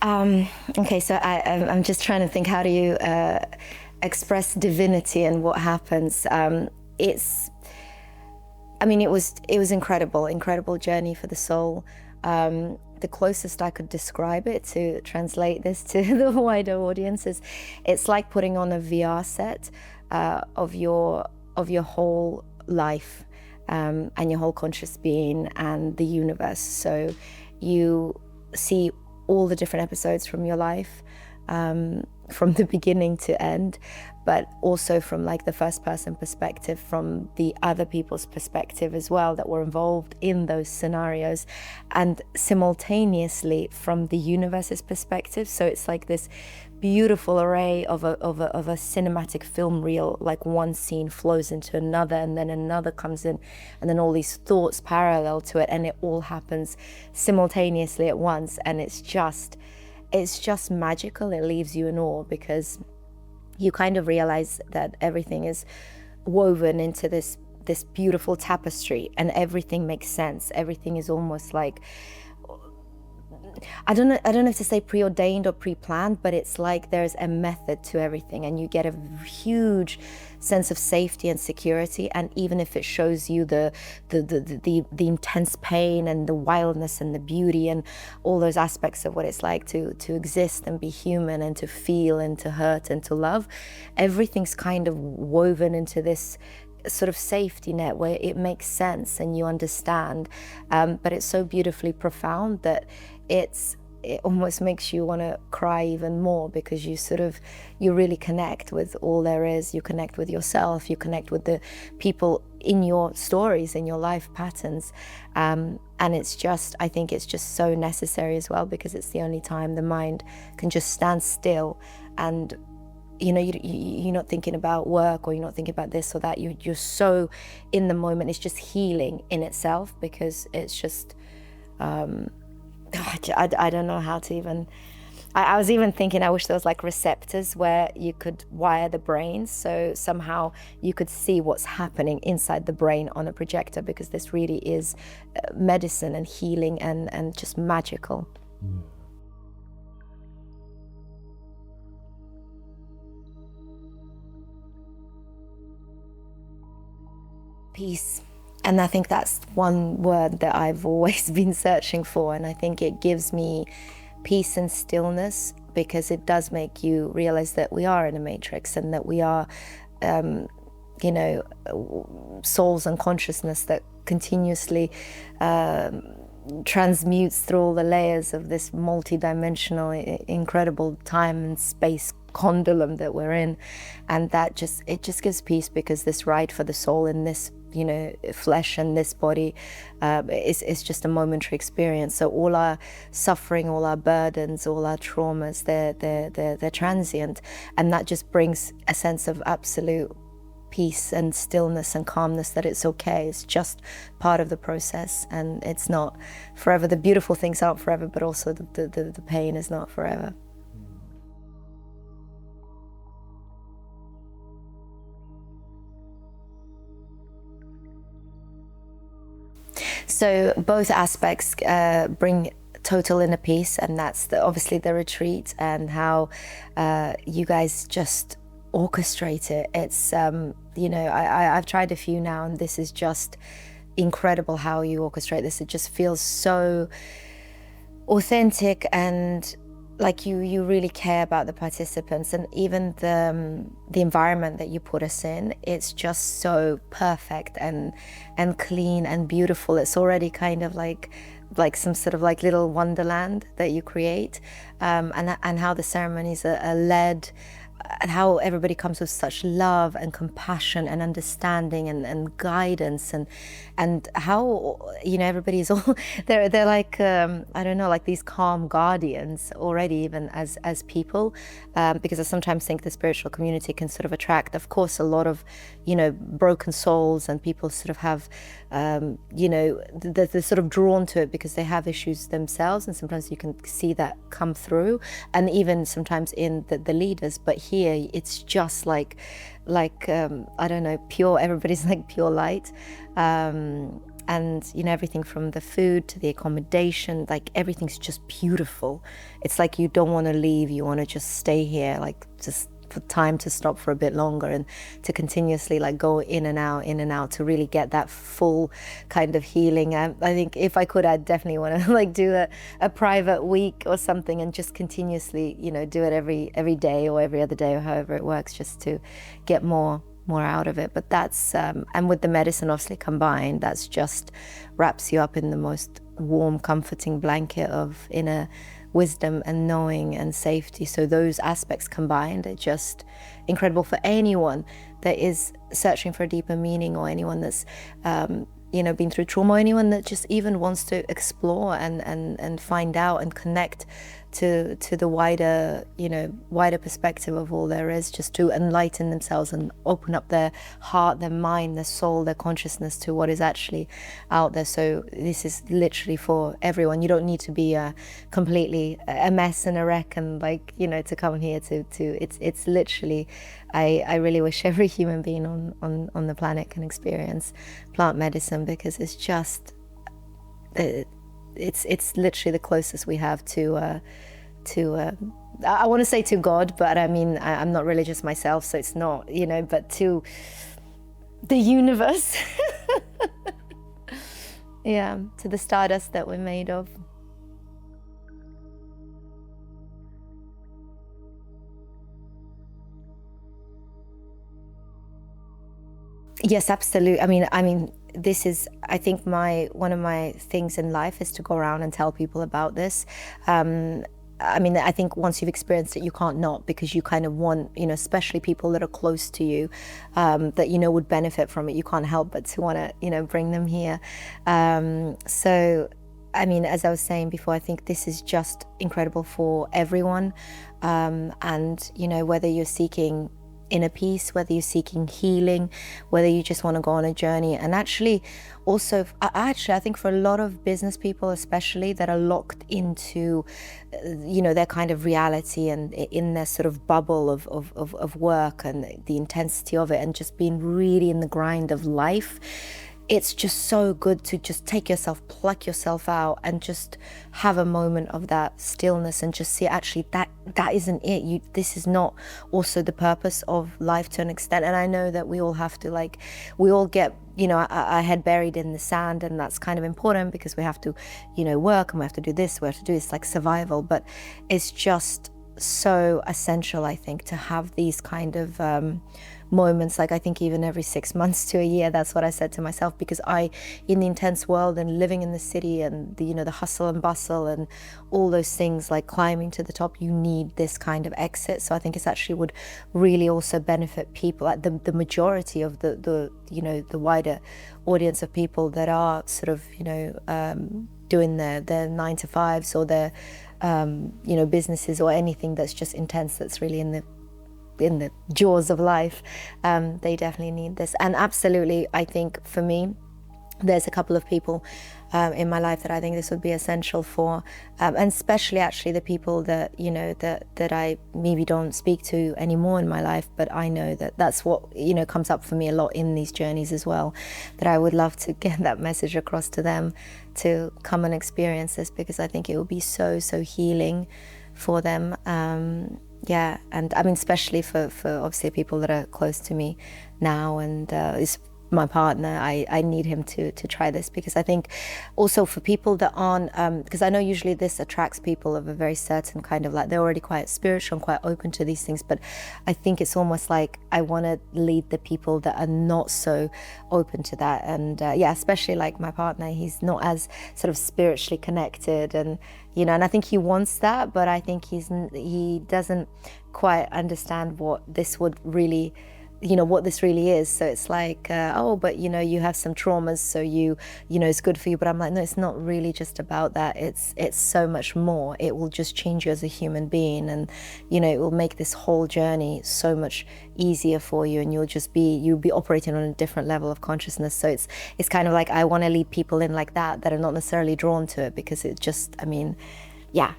Okay, so I'm just trying to think, how do you express divinity and what happens? It's, I mean, it was incredible journey for the soul. The closest I could describe it, to translate this to the wider audience, is it's like putting on a VR set of your whole life, and your whole conscious being and the universe. So you see all the different episodes from your life, from the beginning to end, but also from like the first person perspective, from the other people's perspective as well that were involved in those scenarios, and simultaneously from the universe's perspective. So it's like this beautiful array of a cinematic film reel. Like one scene flows into another, and then another comes in, and then all these thoughts parallel to it, and it all happens simultaneously at once. And it's just magical. It leaves you in awe, because you kind of realize that everything is woven into this beautiful tapestry, and everything makes sense. Everything is almost like, I don't know if to say preordained or pre-planned, but it's like there's a method to everything, and you get a huge sense of safety and security. And even if it shows you the intense pain and the wildness and the beauty and all those aspects of what it's like to exist and be human and to feel and to hurt and to love, everything's kind of woven into this sort of safety net where it makes sense and you understand. But it's so beautifully profound that it almost makes you want to cry even more, because you really connect with all there is. You connect with yourself, you connect with the people in your stories, in your life patterns. And I think it's just so necessary as well, because it's the only time the mind can just stand still, and you're not thinking about work, or you're not thinking about this or that. You're so in the moment. It's just healing in itself, because it's just, I don't know how to even, I was even thinking, I wish there was like receptors where you could wire the brain, so somehow you could see what's happening inside the brain on a projector, because this really is medicine and healing and just magical. Peace. And I think that's one word that I've always been searching for. And I think it gives me peace and stillness, because it does make you realize that we are in a matrix, and that we are, souls and consciousness that continuously transmutes through all the layers of this multi-dimensional, incredible time and space condylum that we're in. And it just gives peace, because this ride for the soul in this flesh and this body is just a momentary experience. So all our suffering, all our burdens, all our traumas, they're transient, and that just brings a sense of absolute peace and stillness and calmness, that it's okay. It's just part of the process, and it's not forever. The beautiful things aren't forever, but also the pain is not forever. So both aspects bring total inner peace, and that's obviously the retreat, and how you guys just orchestrate it. It's I've tried a few now, and this is just incredible how you orchestrate this. It just feels so authentic, and like you really care about the participants, and even the environment that you put us in. It's just so perfect and clean and beautiful. It's already kind of like some sort of like little wonderland that you create, and how the ceremonies are led, and how everybody comes with such love and compassion and understanding and guidance, and how everybody's all they're like I don't know, like these calm guardians already, even as people, because I sometimes think the spiritual community can sort of attract, of course, a lot of broken souls, and people sort of have they're sort of drawn to it because they have issues themselves, and sometimes you can see that come through, and even sometimes in the leaders. But here it's just like I don't know, pure, everybody's like pure light, and everything from the food to the accommodation, like everything's just beautiful. It's like you don't want to leave, you want to just stay here, like just for time to stop for a bit longer and to continuously like go in and out to really get that full kind of healing. I think if I could, I'd definitely want to like do a private week or something and just continuously, do it every day or every other day or however it works, just to get more out of it. But that's and with the medicine obviously combined, that's just wraps you up in the most warm, comforting blanket of inner wisdom and knowing and safety. So those aspects combined are just incredible for anyone that is searching for a deeper meaning, or anyone that's been through trauma, or anyone that just even wants to explore and find out and connect to the wider perspective of all there is, just to enlighten themselves and open up their heart, their mind, their soul, their consciousness to what is actually out there. So this is literally for everyone. You don't need to be completely a mess and a wreck and to come here to it's literally, I really wish every human being on the planet can experience plant medicine, because it's just it's literally the closest we have to I want to say to God, but I mean I'm not religious myself, so it's not, but to the universe. Yeah, to the stardust that we're made of. Yes, absolutely. I mean, this is, I think one of my things in life is to go around and tell people about this. I think once you've experienced it, you can't not, because you kind of want, especially people that are close to you, that would benefit from it. You can't help but to want to, bring them here. So, I mean, as I was saying before, I think this is just incredible for everyone. And, whether you're seeking inner peace, whether you're seeking healing, whether you just want to go on a journey. And actually also, I think for a lot of business people especially, that are locked into their kind of reality and in their sort of bubble of work and the intensity of it, and just being really in the grind of life, it's just so good to just pluck yourself out and just have a moment of that stillness and just see, actually, that isn't it. This is not also the purpose of life to an extent. And I know that we all have to, we all get, our head buried in the sand, and that's kind of important because we have to, work, and we have to do this, we have to do this, like survival. But it's just so essential, I think, to have these kind of moments, I think even every 6 months to a year. That's what I said to myself, because in the intense world and living in the city and the hustle and bustle and all those things, like climbing to the top, you need this kind of exit. So I think it actually would really also benefit people, like the majority of the wider audience of people that are sort of doing their 9-to-5s or their businesses or anything that's just intense, that's really in the jaws of life. They definitely need this. And absolutely, I think for me, there's a couple of people in my life that I think this would be essential for, and especially actually the people that that I maybe don't speak to anymore in my life, but I know that's what comes up for me a lot in these journeys as well, that I would love to get that message across to them to come and experience this, because I think it will be so healing for them. Yeah, and I mean, especially for obviously people that are close to me now, and is my partner. I need him to try this, because I think also for people that aren't, because I know usually this attracts people of a very certain kind of, they're already quite spiritual and quite open to these things, but I think it's almost like I want to lead the people that are not so open to that. And yeah, especially like my partner, he's not as sort of spiritually connected, and and I think he wants that, but I think he doesn't quite understand what this would really, what this really is. So it's like, oh, but you have some traumas, so it's good for you. But I'm like, no, it's not really just about that. It's so much more. It will just change you as a human being, and it will make this whole journey so much easier for you, and you'll be operating on a different level of consciousness. So it's kind of like, I want to lead people in like that are not necessarily drawn to it, because it just, I mean, yeah.